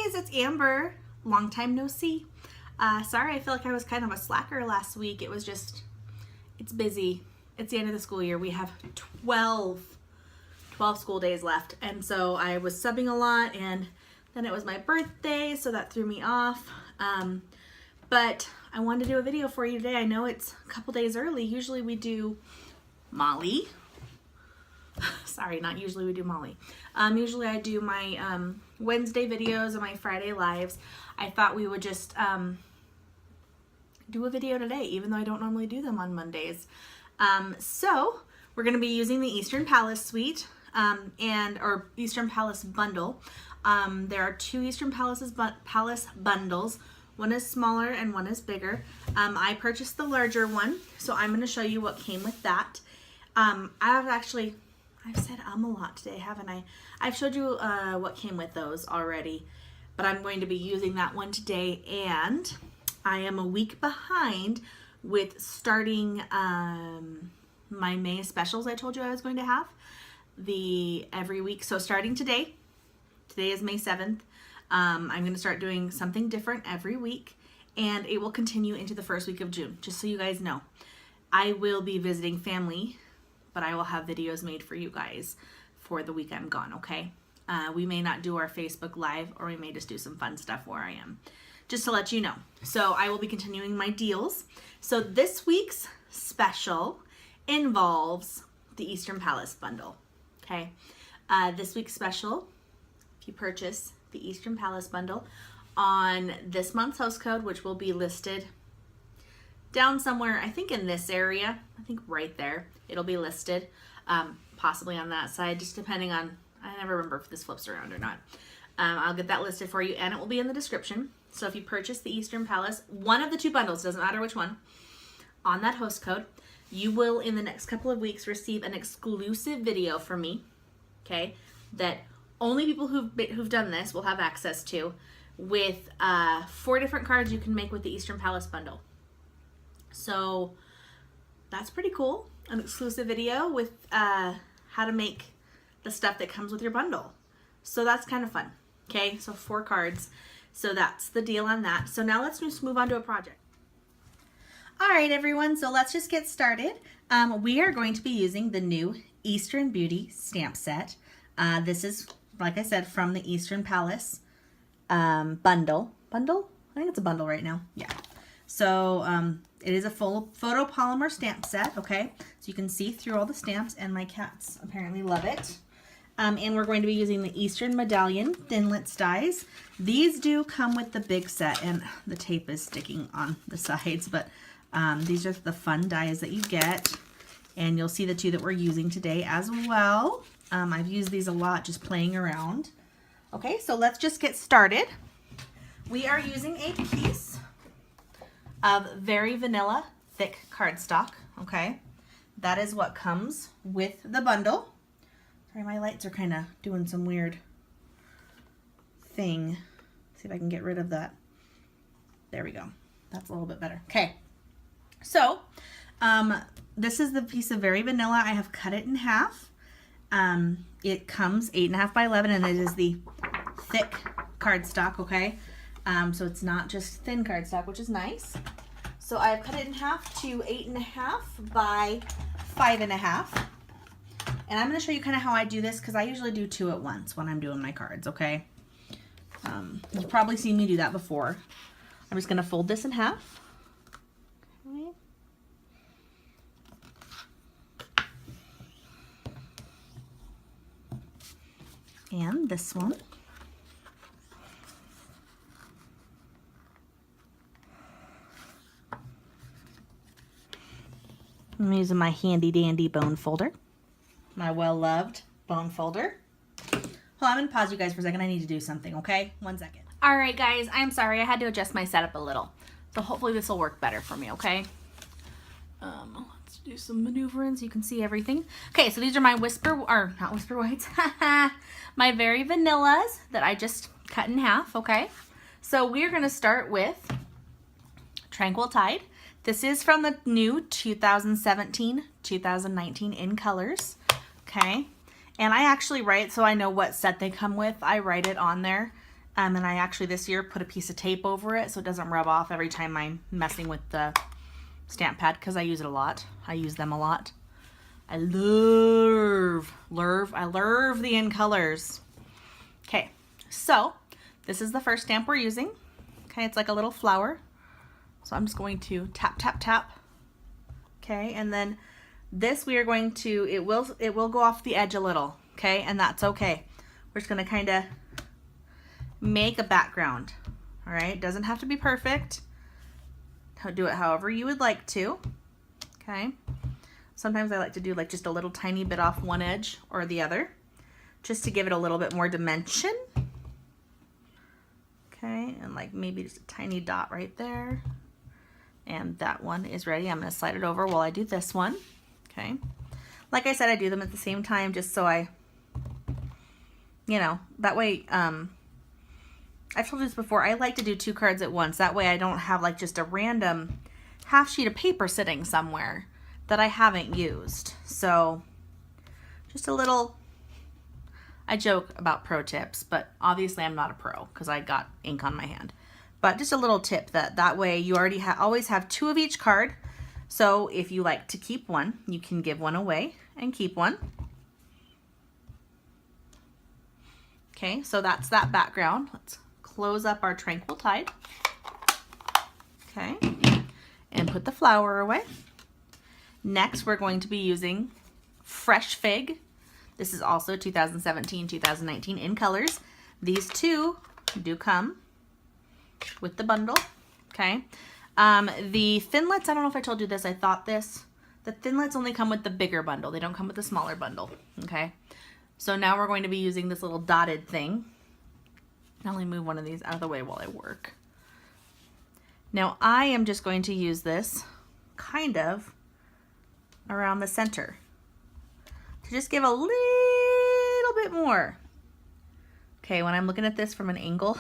guys, it's Amber. Long time no see. Sorry, I feel like I was kind of a slacker last week. It was just, it's busy. It's the end of the school year. We have 12 school days left. And so I was subbing a lot, and then it was my birthday, so that threw me off. But I wanted to do a video for you today. I know it's a couple days early. Usually we do Molly. Sorry, not usually we do Molly. Usually I do my Wednesday videos and my Friday lives. I thought we would just do a video today, even though I don't normally do them on Mondays. So we're going to be using the Eastern Palace suite or Eastern Palace bundle. There are two Eastern Palace bundles. One is smaller and one is bigger. I purchased the larger one, so I'm going to show you what came with that. I've said a lot today, haven't I? I've showed you what came with those already, but I'm going to be using that one today, and I am a week behind with starting my May specials I told you I was going to have every week. So starting today is May 7th. I'm going to start doing something different every week, and it will continue into the first week of June, just so you guys know. I will be visiting family, but I will have videos made for you guys for the week I'm gone, okay? We may not do our Facebook Live, or we may just do some fun stuff where I am, just to let you know. So I will be continuing my deals. So this week's special involves the Eastern Palace bundle, okay? This week's special, if you purchase the Eastern Palace bundle on this month's host code, which will be listed down somewhere, I think in this area, I think right there, it'll be listed, possibly on that side, just depending on, I never remember if this flips around or not. I'll get that listed for you, and it will be in the description. So if you purchase the Eastern Palace, one of the two bundles, doesn't matter which one, on that host code, you will, in the next couple of weeks, receive an exclusive video from me, okay, that only people who've done this will have access to, with 4 different cards you can make with the Eastern Palace bundle. So that's pretty cool. An exclusive video with how to make the stuff that comes with your bundle. So that's kind of fun. Okay, so 4 cards. So that's the deal on that. So now let's just move on to a project. All right, everyone, so let's just get started. We are going to be using the new Eastern Beauty stamp set. This is, like I said, from the Eastern Palace bundle. Bundle? I think it's a bundle right now. Yeah. So it is a full photopolymer stamp set, okay? So you can see through all the stamps, and my cats apparently love it. And we're going to be using the Eastern Medallion Thinlits dies. These do come with the big set, and the tape is sticking on the sides, but these are the fun dies that you get. And you'll see the 2 that we're using today as well. I've used these a lot just playing around. Okay, so let's just get started. We are using a piece of very vanilla thick cardstock, okay? That is what comes with the bundle. Sorry, my lights are kind of doing some weird thing. See if I can get rid of that. There we go. That's a little bit better. Okay, so this is the piece of very vanilla. I have cut it in half. It comes 8.5 by 11, and it is the thick cardstock, okay? So it's not just thin cardstock, which is nice. So I've cut it in half to 8.5 by 5.5. And I'm going to show you kind of how I do this, because I usually do 2 at once when I'm doing my cards, okay? You've probably seen me do that before. I'm just going to fold this in half. Okay. And this one. I'm using my handy dandy bone folder. My well-loved bone folder. Hold on, I'm going to pause you guys for a second. I need to do something, okay? 1 second. All right, guys, I'm sorry. I had to adjust my setup a little. So hopefully this will work better for me, okay? Let's do some maneuvering so you can see everything. Okay, so these are my not whisper whites. My very vanillas that I just cut in half, okay? So we're going to start with Tranquil Tide. This is from the new 2017-2019 in colors. Okay, and I actually write, so I know what set they come with. I write it on there, And I actually this year put a piece of tape over it so it doesn't rub off every time I'm messing with the stamp pad, because I use it a lot. I use them a lot. I love the in colors. Okay, so this is the first stamp we're using. Okay, it's like a little flower. So I'm just going to tap, tap, tap. Okay, and then this we are going to, it will go off the edge a little, okay, and that's okay. We're just gonna kind of make a background, all right? Doesn't have to be perfect. Do it however you would like to, okay? Sometimes I like to do like just a little tiny bit off one edge or the other, just to give it a little bit more dimension. Okay, and like maybe just a tiny dot right there. And that one is ready. I'm gonna slide it over while I do this one, okay? Like I said, I do them at the same time just so I, you know, that way, I've told you this before, I like to do 2 cards at once. That way I don't have like just a random half sheet of paper sitting somewhere that I haven't used. So just a little, I joke about pro tips, but obviously I'm not a pro because I got ink on my hand. But just a little tip that way you already always have 2 of each card. So if you like to keep one, you can give one away and keep one. Okay, so that's that background. Let's close up our Tranquil Tide. Okay, and put the flower away. Next, we're going to be using Fresh Fig. This is also 2017, 2019 in colors. These 2 do come with the bundle, okay? The Thinlits, I don't know if I told you this, I thought this. The Thinlits only come with the bigger bundle. They don't come with the smaller bundle, okay? So now we're going to be using this little dotted thing. I'll only move one of these out of the way while I work. Now I am just going to use this kind of around the center to just give a little bit more. Okay, when I'm looking at this from an angle,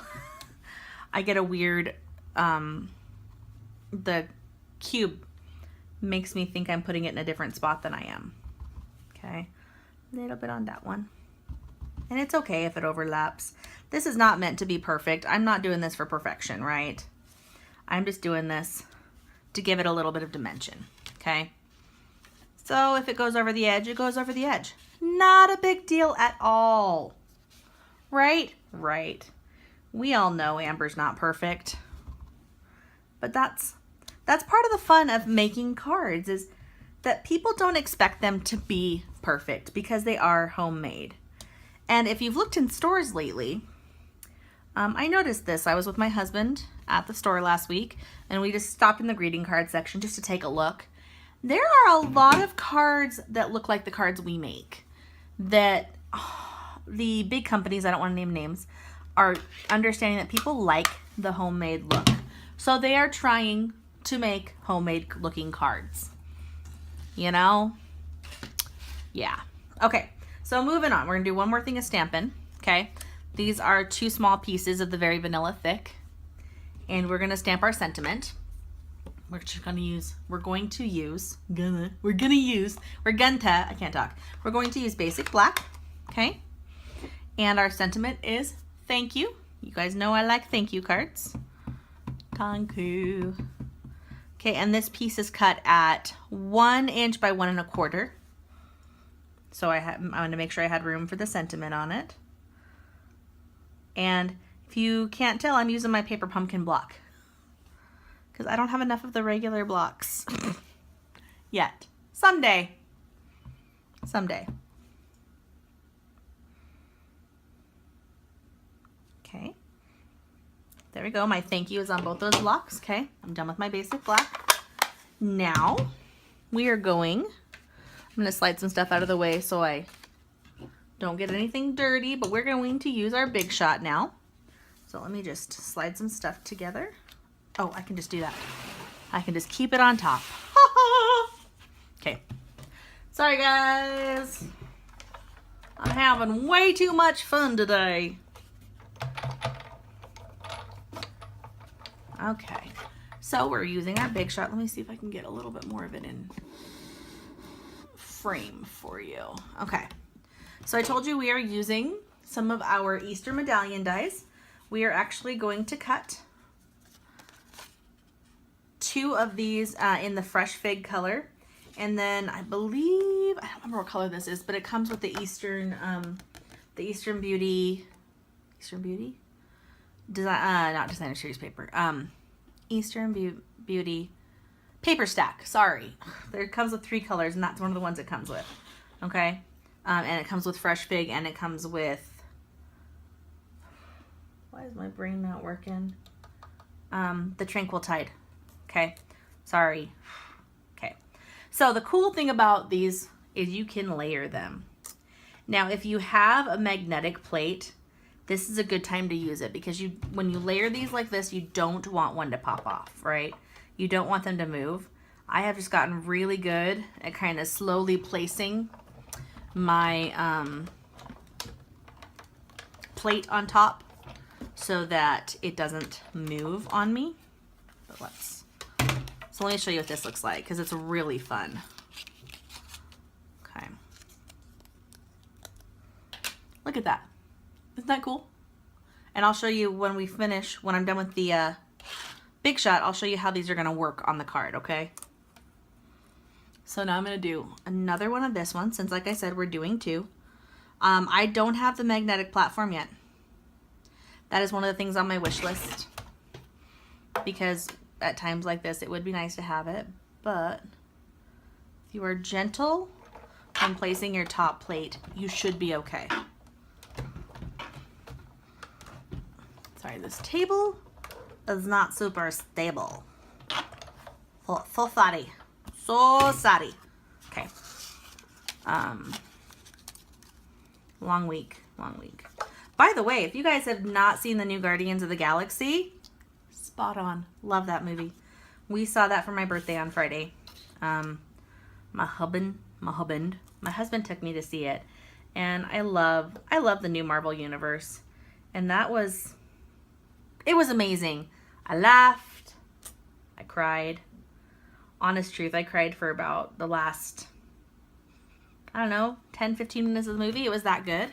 I get a weird, the cube makes me think I'm putting it in a different spot than I am. Okay, a little bit on that one. And it's okay if it overlaps. This is not meant to be perfect. I'm not doing this for perfection, right? I'm just doing this to give it a little bit of dimension, okay? So if it goes over the edge, it goes over the edge. Not a big deal at all, right? Right. We all know Amber's not perfect, but that's part of the fun of making cards, is that people don't expect them to be perfect because they are homemade. And if you've looked in stores lately, I noticed this. I was with my husband at the store last week, and we just stopped in the greeting card section just to take a look. There are a lot of cards that look like the cards we make, that the big companies, I don't want to name names, are understanding that people like the homemade look. So they are trying to make homemade looking cards. You know? Yeah. Okay, so moving on. We're going to do one more thing of Stampin', okay? These are 2 small pieces of the Very Vanilla Thick, and we're going to stamp our sentiment. We're going to use basic black, okay? And our sentiment is thank you. You guys know I like thank you cards. Thank you. Okay, and this piece is cut at 1 inch by 1 1/4. So I wanted to make sure I had room for the sentiment on it. And if you can't tell, I'm using my paper pumpkin block because I don't have enough of the regular blocks yet. Someday. Someday. Okay. There we go. My thank you is on both those blocks. Okay. I'm done with my basic black. Now we are going, I'm going to slide some stuff out of the way so I don't get anything dirty, but we're going to use our Big Shot now. So let me just slide some stuff together. Oh, I can just do that. I can just keep it on top. Okay. Sorry, guys. I'm having way too much fun today. Okay. So we're using our Big Shot. Let me see if I can get a little bit more of it in frame for you. Okay. So I told you we are using some of our Easter medallion dies. we are actually going to cut 2 of these in the Fresh Fig color. And then I believe, I don't remember what color this is, but it comes with the Eastern Beauty design, not designer series paper, Eastern Beauty paper stack. Sorry, there comes with 3 colors, and that's one of the ones it comes with. Okay, and it comes with Fresh Fig, and it comes with. Why is my brain not working? The Tranquil Tide. Okay, sorry. Okay, so the cool thing about these is you can layer them. Now, if you have a magnetic plate, this is a good time to use it because when you layer these like this, you don't want one to pop off, right? You don't want them to move. I have just gotten really good at kind of slowly placing my plate on top so that it doesn't move on me. But so let me show you what this looks like because it's really fun. Okay. Look at that. Isn't that cool? And I'll show you when we finish, when I'm done with the Big Shot, I'll show you how these are going to work on the card, okay? So now I'm going to do another one of this one, since like I said, we're doing 2. I don't have the magnetic platform yet. That is one of the things on my wish list. Because at times like this, it would be nice to have it. But if you are gentle when placing your top plate, you should be okay. Sorry, this table is not super stable. So sorry. So sorry. Okay. Long week. By the way, if you guys have not seen the new Guardians of the Galaxy, spot on. Love that movie. We saw that for my birthday on Friday. My husband took me to see it. And I love the new Marvel Universe. And it was amazing. I laughed. I cried. Honest truth, I cried for about the last, I don't know, 10, 15 minutes of the movie. It was that good.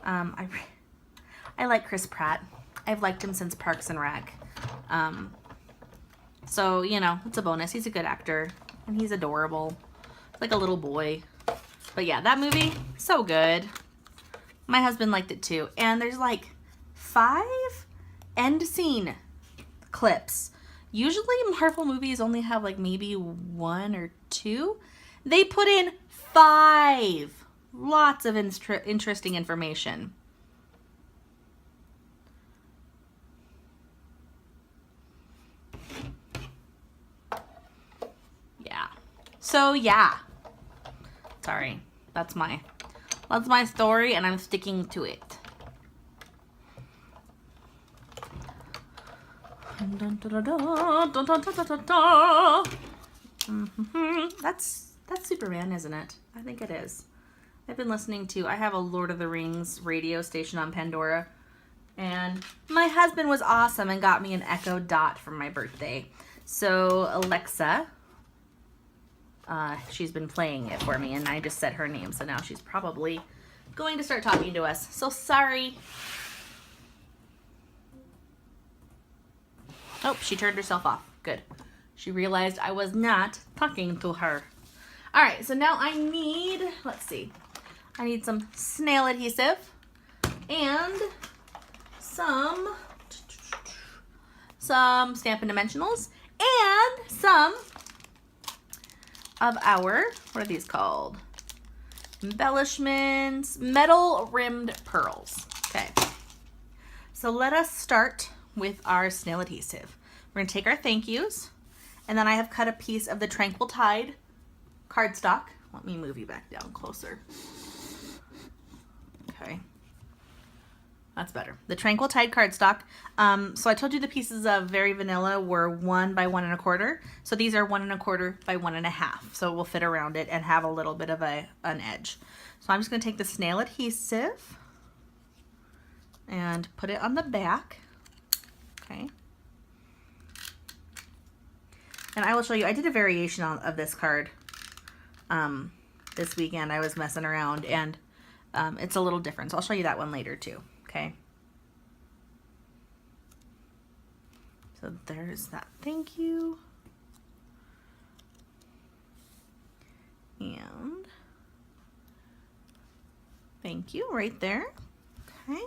I like Chris Pratt. I've liked him since Parks and Rec. So, you know, it's a bonus. He's a good actor. And he's adorable. Like a little boy. But yeah, that movie, so good. My husband liked it too. And there's like 5 end scene clips. Usually Marvel movies only have like maybe 1 or 2. They put in 5. Lots of interesting information. Yeah. So yeah. Sorry. That's my story and I'm sticking to it. That's Superman, isn't it? I think it is. I have a Lord of the Rings radio station on Pandora, and my husband was awesome and got me an Echo Dot for my birthday. So Alexa, she's been playing it for me, and I just said her name, so now she's probably going to start talking to us. So sorry. Oh, she turned herself off. Good. She realized I was not talking to her. All right, so now I need, let's see. I need some snail adhesive and some Stampin' Dimensionals and some of our, what are these called? Embellishments, metal rimmed pearls. Okay. So let us start with our snail adhesive. We're going to take our thank yous, and then I have cut a piece of the Tranquil Tide cardstock. Let me move you back down closer. Okay. That's better. The Tranquil Tide cardstock. So I told you the pieces of Very Vanilla were 1 by 1 1/4. So these are 1 1/4 by 1 1/2. So it will fit around it and have a little bit of an edge. So I'm just going to take the snail adhesive and put it on the back. Okay. And I will show you, I did a variation of this card this weekend. I was messing around and it's a little different. So I'll show you that one later too. Okay. So there's that thank you. And thank you right there. Okay.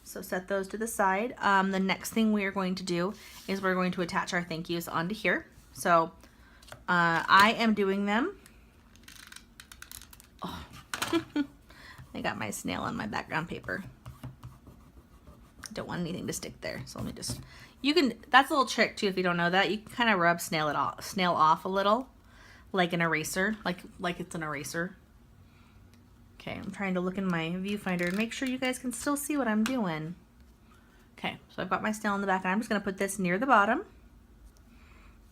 So set those to the side. The next thing we are going to do is we're going to attach our thank yous onto here. So I am doing them. Oh. I got my snail on my background paper. Don't want anything to stick there. So let me just, you can, that's a little trick too if you don't know that. You can kind of rub snail off a little, like an eraser, like it's an eraser. Okay, I'm trying to look in my viewfinder and make sure you guys can still see what I'm doing. Okay, so I've got my snail in the back, and I'm just going to put this near the bottom,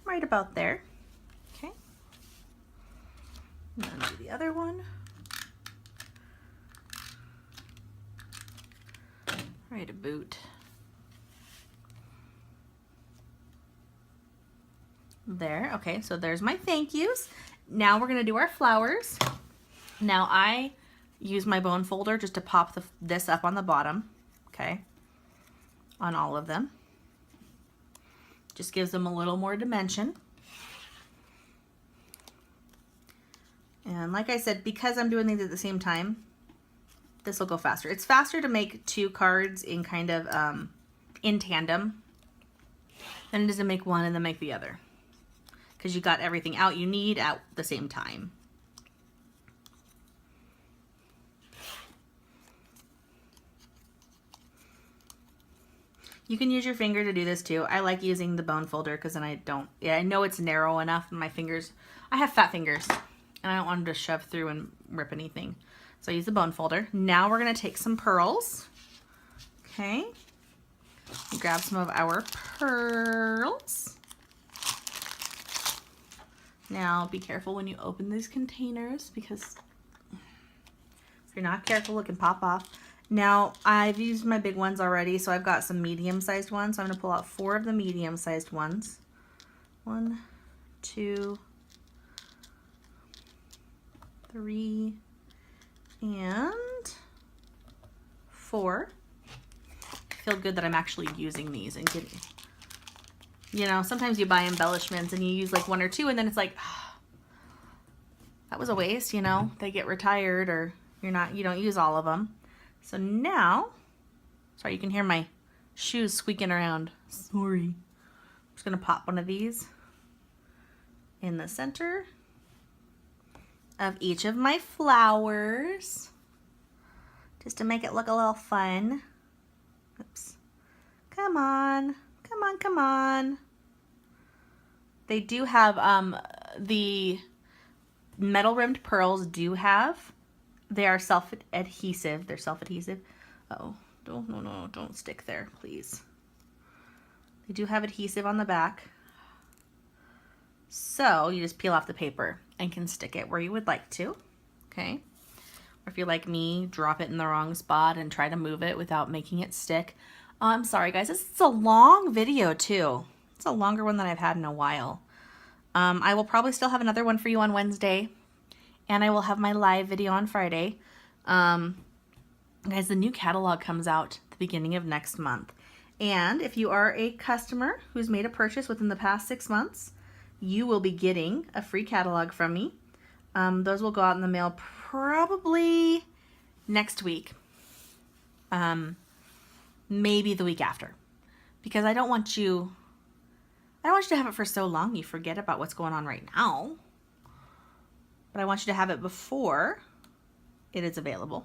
right about there. Okay, and then do the other one. Right about there. Okay, so there's my thank yous. Now we're going to do our flowers. Now I use my bone folder just to pop this up on the bottom, okay, on all of them. Just gives them a little more dimension. And like I said, because I'm doing these at the same time, this will go faster. It's faster to make 2 cards in kind of in tandem than it is to make one and then make the other, because you got everything out you need at the same time. You can use your finger to do this too. I like using the bone folder because then I know it's narrow enough and my fingers, I have fat fingers and I don't want them to shove through and rip anything. So I use the bone folder. Now we're going to take some pearls. Okay. Grab some of our pearls. Now be careful when you open these containers because if you're not careful, it can pop off. Now, I've used my big ones already, so I've got some medium-sized ones. So I'm going to pull out 4 of the medium-sized ones. 1, 2, 3, and 4. I feel good that I'm actually using these and getting, you know, sometimes you buy embellishments and you use like 1 or 2 and then it's like, oh, that was a waste, you know, they get retired or you don't use all of them. So now, sorry, you can hear my shoes squeaking around. Sorry. I'm just going to pop one of these in the center of each of my flowers just to make it look a little fun. Oops. Come on. Come on, come on. They do have, the metal rimmed pearls do have, they are self-adhesive. They're self-adhesive. Uh-oh. Don't stick there, please. They do have adhesive on the back. So you just peel off the paper and can stick it where you would like to. Okay. Or if you're like me, drop it in the wrong spot and try to move it without making it stick. I'm sorry, guys. This is a long video, too. It's a longer one than I've had in a while. I will probably still have another one for you on Wednesday. And I will have my live video on Friday. Guys, the new catalog comes out at the beginning of next month. And if you are a customer who's made a purchase within the past 6 months, you will be getting a free catalog from me. Those will go out in the mail probably next week. Maybe the week after. Because I don't want you to have it for so long you forget about what's going on right now. But I want you to have it before it is available.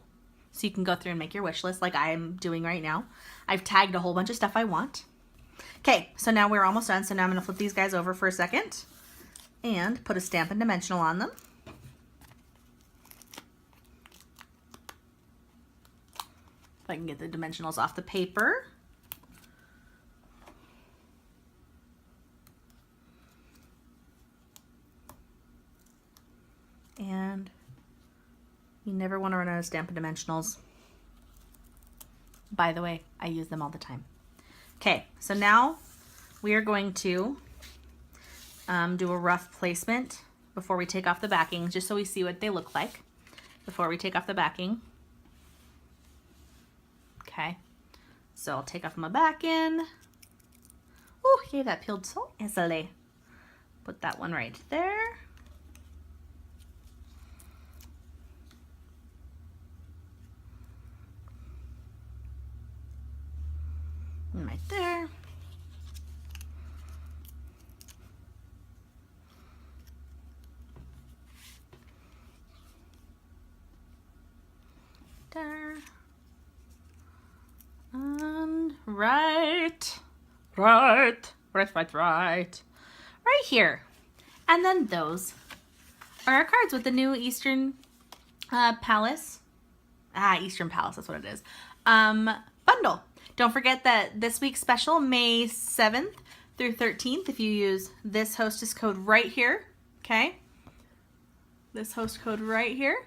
So you can go through and make your wish list like I am doing right now. I've tagged a whole bunch of stuff I want. Okay, so now we're almost done. So now I'm going to flip these guys over for a second and put a Stampin' Dimensional on them. If I can get the dimensionals off the paper. And you never want to run out of Stampin' Dimensionals. By the way, I use them all the time. Okay, so now we are going to do a rough placement before we take off the backing, just so we see what they look like before we take off the backing. Okay, so I'll take off my backing. Ooh, Whew, yay, that peeled so easily. Put that one right there. And right there. There. And right here. And then those are our cards with the new Eastern Palace. Eastern Palace, that's what it is. Bundle. Don't forget that this week's special, May 7th through 13th, if you use this hostess code right here, okay? This host code right here,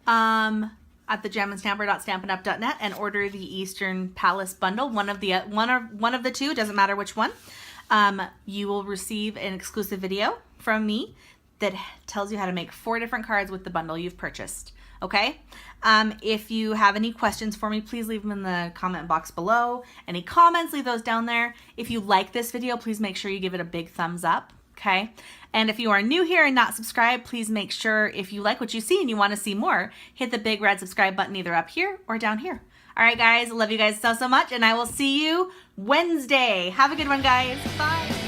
at thegemandstamper.stampinup.net and order the Eastern Palace bundle, one of the two, doesn't matter which one. You will receive an exclusive video from me that tells you how to make 4 different cards with the bundle you've purchased. Okay? If you have any questions for me, please leave them in the comment box below. Any comments, leave those down there. If you like this video, please make sure you give it a big thumbs up. Okay? And if you are new here and not subscribed, please make sure, if you like what you see and you want to see more, hit the big red subscribe button either up here or down here. All right, guys, love you guys so much, and I will see you Wednesday. Have a good one, guys. Bye.